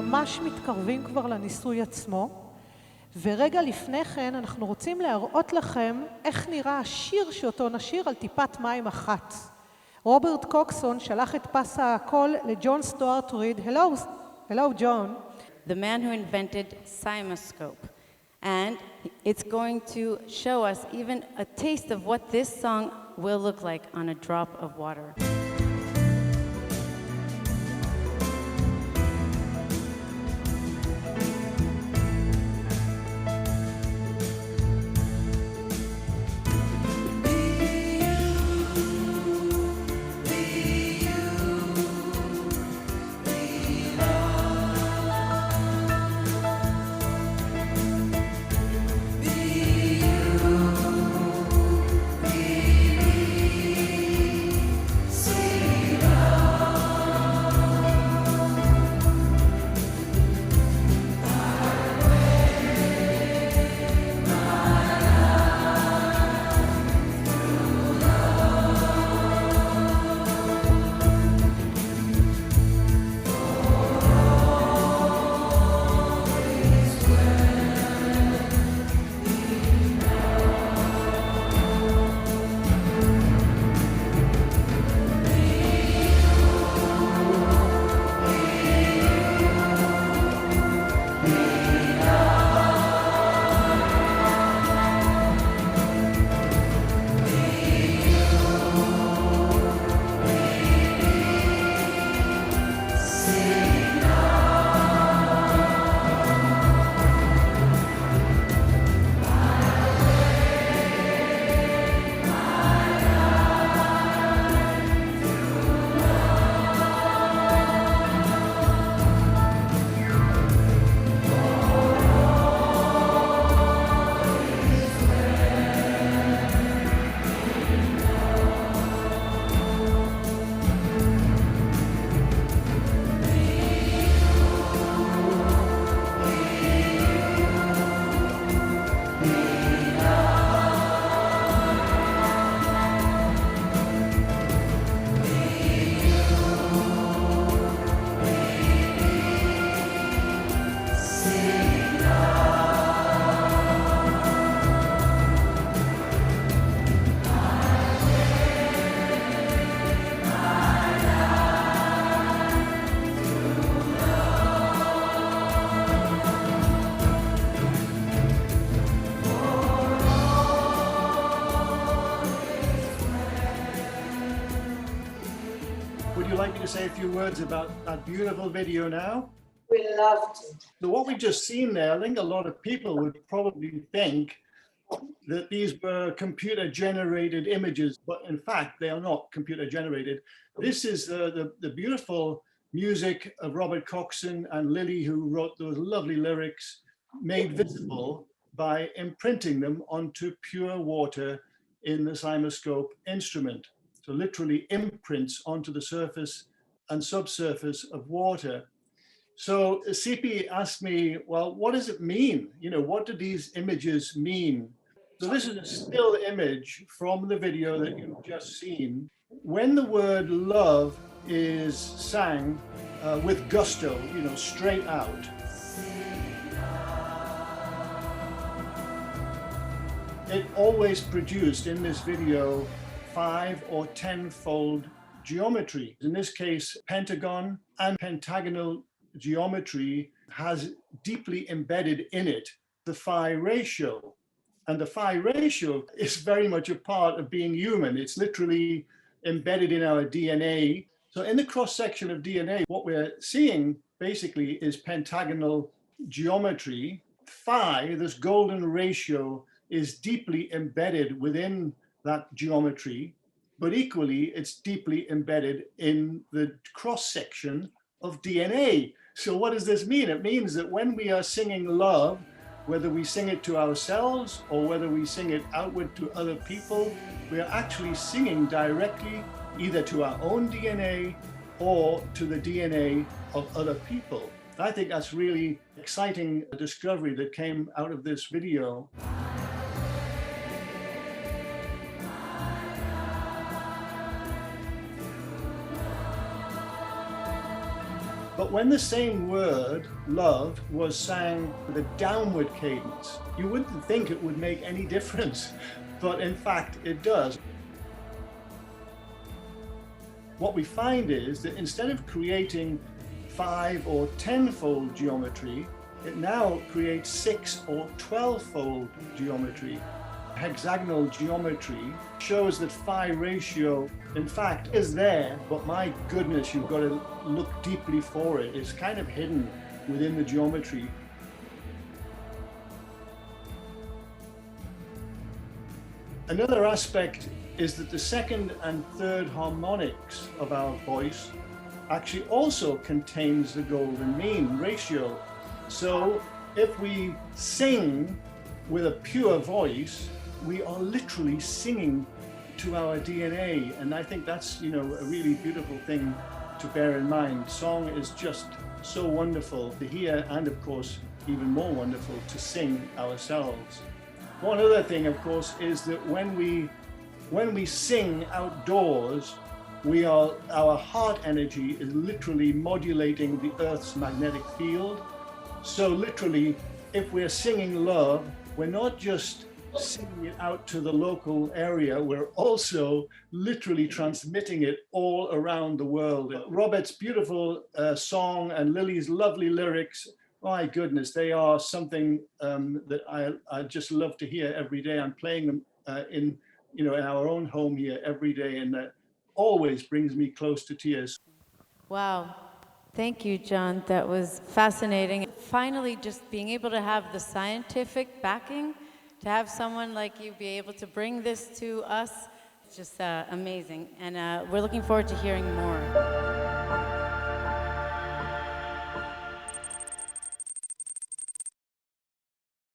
ממש מתקרבים כבר לניסוי עצמו, ורגע לפני כן אנחנו רוצים להראות לכם איך נראה השיר שאותו נשיר על טיפת מים אחת. רוברט קוקסון שלח את פס הקול לג'ון סטוארט ריד. Hello, John. The man who invented CymaScope. And it's going to show us even a taste of what this song will look like on a drop of water. Would you like me to say a few words about that beautiful video now? We loved it. So what we've just seen there, I think a lot of people would probably think that these were computer-generated images, but in fact, they are not computer-generated. This is the beautiful music of Robert Coxon and Lily, who wrote those lovely lyrics, made visible by imprinting them onto pure water in the CymaScope instrument. So literally imprints onto the surface and subsurface of water. So CP asked me, well, what does it mean? You know, what do these images mean? So this is a still image from the video that you've just seen. When the word love is sang with gusto, you know, straight out, it always produced in this video 5 or 10-fold geometry. In this case, pentagon and pentagonal geometry has deeply embedded in it the phi ratio. And the phi ratio is very much a part of being human. It's literally embedded in our DNA. So in the cross-section of DNA, what we're seeing basically is pentagonal geometry. Phi, this golden ratio, is deeply embedded within that geometry, but equally it's deeply embedded in the cross-section of DNA. So what does this mean? It means that when we are singing love, whether we sing it to ourselves or whether we sing it outward to other people, we are actually singing directly either to our own DNA or to the DNA of other people. I think that's really exciting discovery that came out of this video. But when the same word, love, was sang with a downward cadence, you wouldn't think it would make any difference, but in fact it does. What we find is that instead of creating 5 or 10-fold geometry, it now creates 6 or 12-fold geometry. Hexagonal geometry shows that phi ratio, in fact, is there, but my goodness, you've got to look deeply for it. It's kind of hidden within the geometry. Another aspect is that the second and third harmonics of our voice actually also contains the golden mean ratio. So if we sing with a pure voice, we are literally singing to our DNA. And I think that's, a really beautiful thing to bear in mind. Song is just so wonderful to hear, and of course, even more wonderful to sing ourselves. One other thing, of course, is that when we sing outdoors, our heart energy is literally modulating the Earth's magnetic field. So literally, if we're singing love, we're not just singing it out to the local area, we're also literally transmitting it all around the world. Robert's beautiful song and Lily's lovely lyrics, my goodness, they are something that I just love to hear every day. I'm playing them in our own home here every day, and that always brings me close to tears. Wow. Thank you, John. That was fascinating. Finally, just being able to have the scientific backing, to have someone like you be able to bring this to us, it's just amazing. And we're looking forward to hearing more.